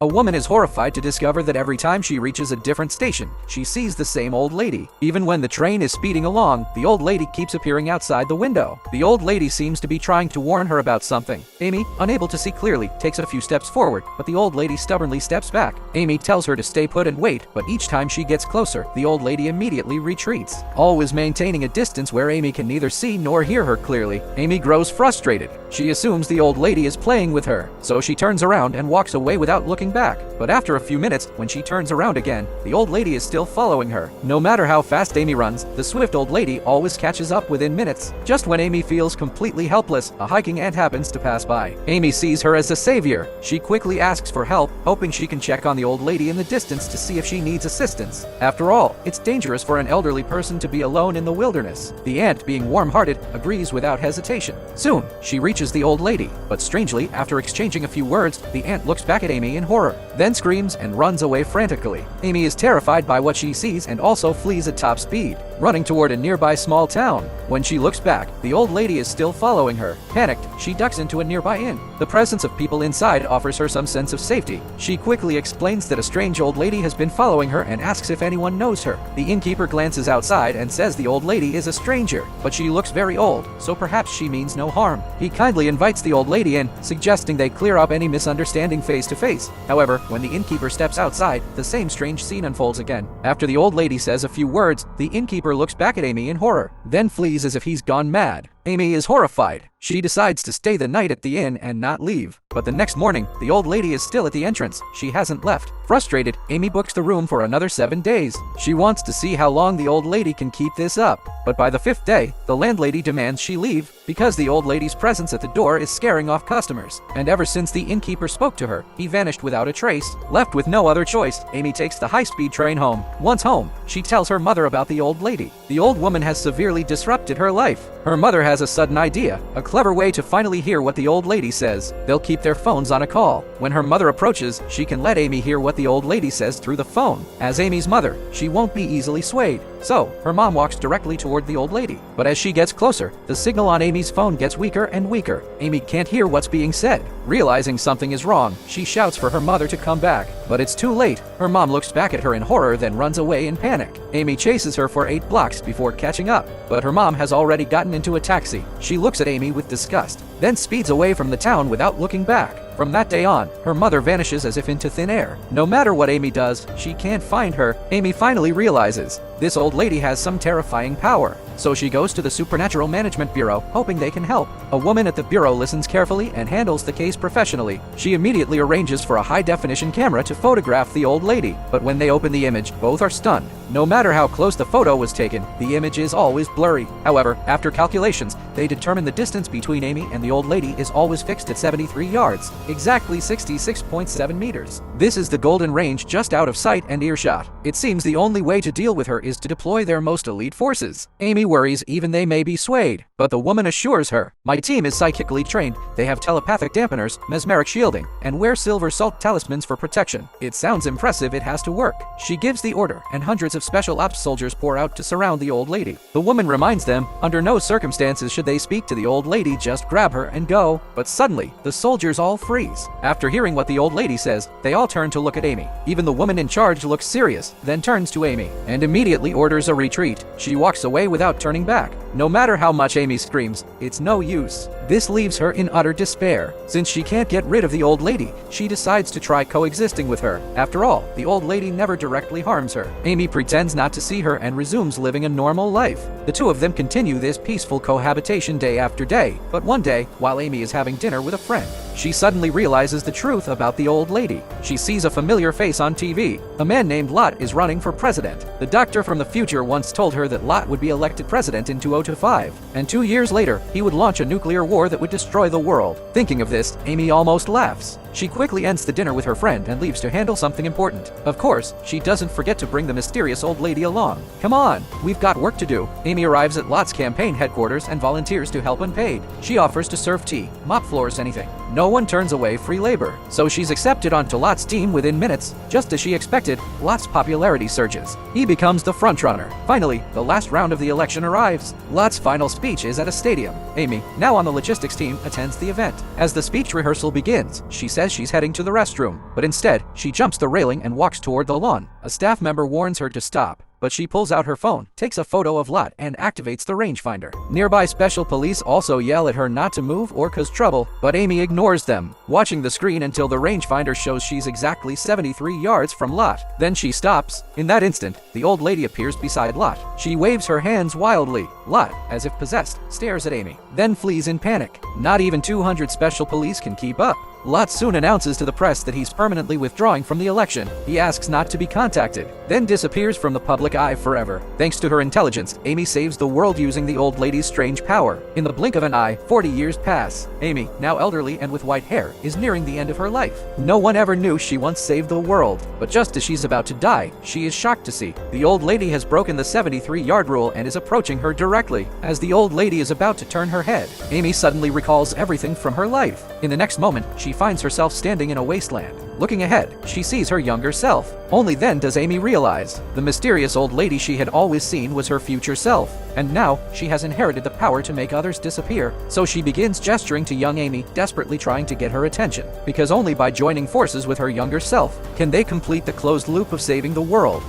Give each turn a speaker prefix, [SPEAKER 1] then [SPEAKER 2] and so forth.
[SPEAKER 1] A woman is horrified to discover that every time she reaches a different station, she sees the same old lady. Even when the train is speeding along, the old lady keeps appearing outside the window. The old lady seems to be trying to warn her about something. Amy, unable to see clearly, takes a few steps forward, but the old lady stubbornly steps back. Amy tells her to stay put and wait, but each time she gets closer, the old lady immediately retreats, always maintaining a distance where Amy can neither see nor hear her clearly. Amy grows frustrated. She assumes the old lady is playing with her, so she turns around and walks away without looking back. But after a few minutes, when she turns around again, the old lady is still following her. No matter how fast Amy runs, the swift old lady always catches up within minutes. Just when Amy feels completely helpless, a hiking ant happens to pass by. Amy sees her as a savior. She quickly asks for help, hoping she can check on the old lady in the distance to see if she needs assistance. After all, it's dangerous for an elderly person to be alone in the wilderness. The ant, being warm-hearted, agrees without hesitation. Soon, she reaches the old lady, but strangely, after exchanging a few words, the ant looks back at Amy in horror, then screams and runs away frantically. Amy is terrified by what she sees and also flees at top speed, running toward a nearby small town. When she looks back, the old lady is still following her. Panicked, she ducks into a nearby inn. The presence of people inside offers her some sense of safety. She quickly explains that a strange old lady has been following her and asks if anyone knows her. The innkeeper glances outside and says the old lady is a stranger, but she looks very old, so perhaps she means no harm. He kindly invites the old lady in, suggesting they clear up any misunderstanding face to face. However, when the innkeeper steps outside, the same strange scene unfolds again. After the old lady says a few words, the innkeeper looks back at Amy in horror, then flees as if he's gone mad. Amy is horrified. She decides to stay the night at the inn and not leave. But the next morning, the old lady is still at the entrance. She hasn't left. Frustrated, Amy books the room for another 7 days. She wants to see how long the old lady can keep this up. But by the 5th day, the landlady demands she leave because the old lady's presence at the door is scaring off customers. And ever since the innkeeper spoke to her, he vanished without a trace. Left with no other choice, Amy takes the high-speed train home. Once home, she tells her mother about the old lady. The old woman has severely disrupted her life. Her mother has a sudden idea, a clever way to finally hear what the old lady says. They'll keep their phones on a call. When her mother approaches, she can let Amy hear what the old lady says through the phone. As Amy's mother, she won't be easily swayed. So, her mom walks directly toward the old lady. But as she gets closer, the signal on Amy's phone gets weaker and weaker. Amy can't hear what's being said. Realizing something is wrong, she shouts for her mother to come back. But it's too late. Her mom looks back at her in horror, then runs away in panic. Amy chases her for 8 blocks before catching up. But her mom has already gotten into a taxi. She looks at Amy with disgust, then speeds away from the town without looking back. From that day on, her mother vanishes as if into thin air. No matter what Amy does, she can't find her. Amy finally realizes this old lady has some terrifying power. So she goes to the Supernatural Management Bureau, hoping they can help. A woman at the bureau listens carefully and handles the case professionally. She immediately arranges for a high-definition camera to photograph the old lady. But when they open the image, both are stunned. No matter how close the photo was taken, the image is always blurry. However, after calculations, they determine the distance between Amy and the old lady is always fixed at 73 yards, exactly 66.7 meters. This is the golden range just out of sight and earshot. It seems the only way to deal with her is to deploy their most elite forces. Amy worries even they may be swayed, but the woman assures her, "My team is psychically trained, they have telepathic dampeners, mesmeric shielding, and wear silver salt talismans for protection. It sounds impressive, it has to work." She gives the order, and hundreds of special ops soldiers pour out to surround the old lady. The woman reminds them, under no circumstances should they speak to the old lady, just grab her and go. But suddenly, the soldiers all freeze. After hearing what the old lady says, they all turn to look at Amy. Even the woman in charge looks serious, then turns to Amy, and immediately orders a retreat. She walks away without turning back. No matter how much Amy screams, it's no use. This leaves her in utter despair. Since she can't get rid of the old lady, she decides to try coexisting with her. After all, the old lady never directly harms her. Amy pretends not to see her and resumes living a normal life. The two of them continue this peaceful cohabitation day after day. But one day, while Amy is having dinner with a friend, she suddenly realizes the truth about the old lady. She sees a familiar face on TV. A man named Lot is running for president. The doctor from the future once told her that Lot would be elected president in 2025, and 2 years later, he would launch a nuclear war that would destroy the world. Thinking of this, Amy almost laughs. She quickly ends the dinner with her friend and leaves to handle something important. Of course, she doesn't forget to bring the mysterious old lady along. "Come on, we've got work to do." Amy arrives at Lot's campaign headquarters and volunteers to help unpaid. She offers to serve tea, mop floors, anything. No one turns away free labor, so she's accepted onto Lot's team within minutes. Just as she expected, Lot's popularity surges. He becomes the frontrunner. Finally, the last round of the election arrives. Lot's final speech is at a stadium. Amy, now on the logistics team, attends the event. As the speech rehearsal begins, she says she's heading to the restroom, but instead, she jumps the railing and walks toward the lawn. A staff member warns her to stop, but she pulls out her phone, takes a photo of Lot, and activates the rangefinder. Nearby special police also yell at her not to move or cause trouble, but Amy ignores them, watching the screen until the rangefinder shows she's exactly 73 yards from Lot. Then she stops. In that instant, the old lady appears beside Lot. She waves her hands wildly. Lot, as if possessed, stares at Amy, then flees in panic. Not even 200 special police can keep up. Lot soon announces to the press that he's permanently withdrawing from the election. He asks not to be contacted, then disappears from the public eye forever. Thanks to her intelligence, Amy saves the world using the old lady's strange power. In the blink of an eye, 40 years pass. Amy, now elderly and with white hair, is nearing the end of her life. No one ever knew she once saved the world, but just as she's about to die, she is shocked to see the old lady has broken the 73-yard rule and is approaching her directly. As the old lady is about to turn her head, Amy suddenly recalls everything from her life. In the next moment, she finds herself standing in a wasteland. Looking ahead, she sees her younger self. Only then does Amy realize the mysterious old lady she had always seen was her future self, and now she has inherited the power to make others disappear. So she begins gesturing to young Amy, desperately trying to get her attention, because only by joining forces with her younger self can they complete the closed loop of saving the world.